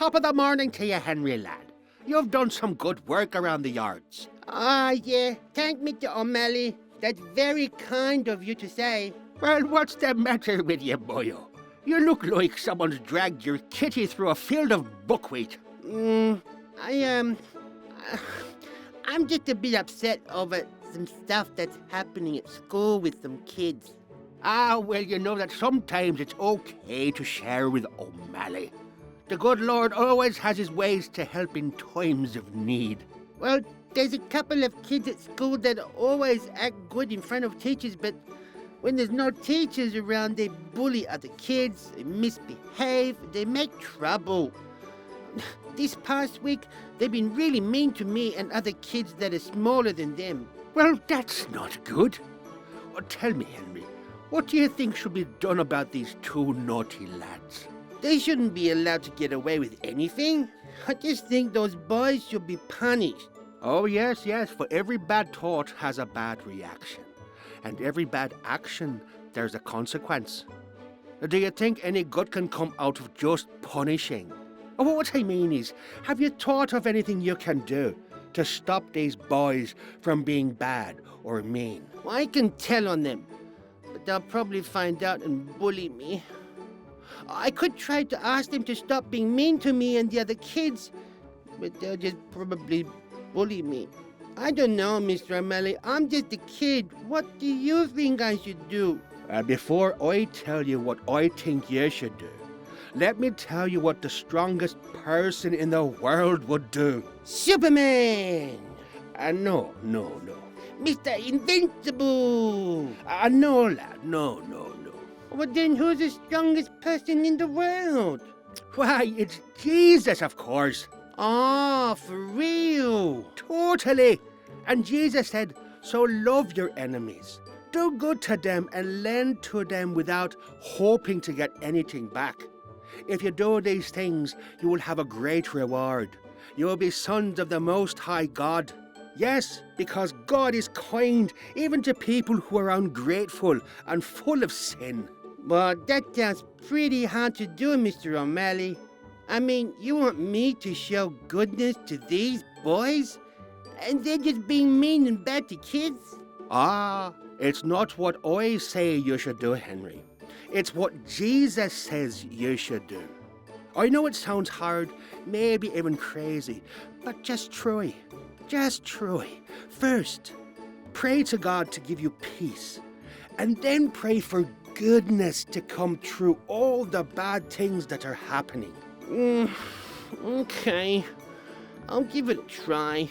top of the morning to you, Henry lad. You've done some good work around the yards. Yeah. Thank Mr. O'Malley. That's very kind of you to say. Well, what's the matter with you, boyo? You look like someone's dragged your kitty through a field of buckwheat. I'm just a bit upset over some stuff that's happening at school with some kids. Well, you know that sometimes it's okay to share with O'Malley. The good Lord always has his ways to help in times of need. Well, there's a couple of kids at school that always act good in front of teachers, but when there's no teachers around, they bully other kids, they misbehave, they make trouble. This past week, they've been really mean to me and other kids that are smaller than them. Well, that's not good. Tell me, Henry, what do you think should be done about these two naughty lads? They shouldn't be allowed to get away with anything. I just think those boys should be punished. Oh, yes, for every bad thought has a bad reaction. And every bad action, there's a consequence. Do you think any good can come out of just punishing? What I mean is, have you thought of anything you can do to stop these boys from being bad or mean? Well, I can tell on them, but they'll probably find out and bully me. I could try to ask them to stop being mean to me and the other kids, but they'll just probably bully me. I don't know, Mr. O'Malley. I'm just a kid. What do you think I should do? Before I tell you what I think you should do, let me tell you what the strongest person in the world would do. Superman! No. Mr. Invincible! No, lad, no. Well, then who's the strongest person in the world? Why, it's Jesus, of course. Oh, for real? Totally. And Jesus said, so love your enemies. Do good to them and lend to them without hoping to get anything back. If you do these things, you will have a great reward. You will be sons of the Most High God. Yes, because God is kind even to people who are ungrateful and full of sin. Well, that sounds pretty hard to do, Mr. O'Malley. I mean, you want me to show goodness to these boys? And they're just being mean and bad to kids? It's not what I say you should do, Henry. It's what Jesus says you should do. I know it sounds hard, maybe even crazy, but just try. Just try. First, pray to God to give you peace, and then pray for goodness to come through all the bad things that are happening. Okay. I'll give it a try.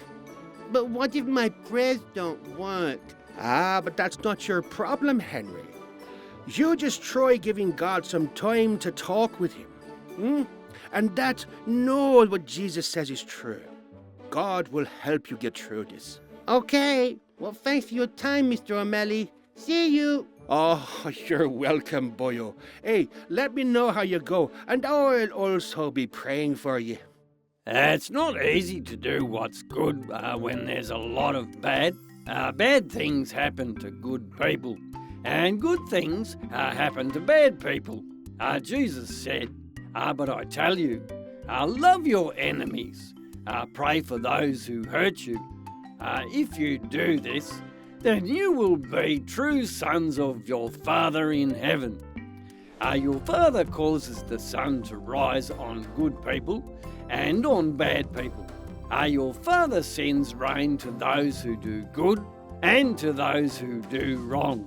But what if my prayers don't work? But that's not your problem, Henry. You just try giving God some time to talk with him. And that know what Jesus says is true. God will help you get through this. Okay. Well, thanks for your time, Mr. O'Malley. See you. Oh, you're welcome, boyo. Hey, let me know how you go, and I'll also be praying for you. It's not easy to do what's good when there's a lot of bad. Bad things happen to good people, and good things happen to bad people. Jesus said, but I tell you, love your enemies. Pray for those who hurt you. If you do this, then you will be true sons of your Father in heaven. Your Father causes the sun to rise on good people and on bad people. Your Father sends rain to those who do good and to those who do wrong.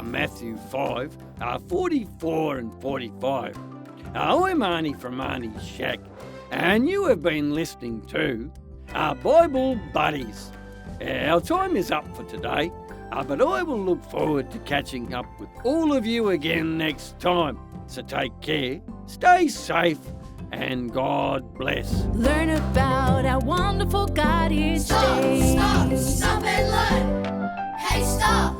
Matthew 5, 44 and 45. I'm Arnie from Arnie's Shack, and you have been listening to Bible Buddies. Our time is up for today, but I will look forward to catching up with all of you again next time. So take care, stay safe, and God bless. Learn about our wonderful God each day. Stop and learn. Hey, stop.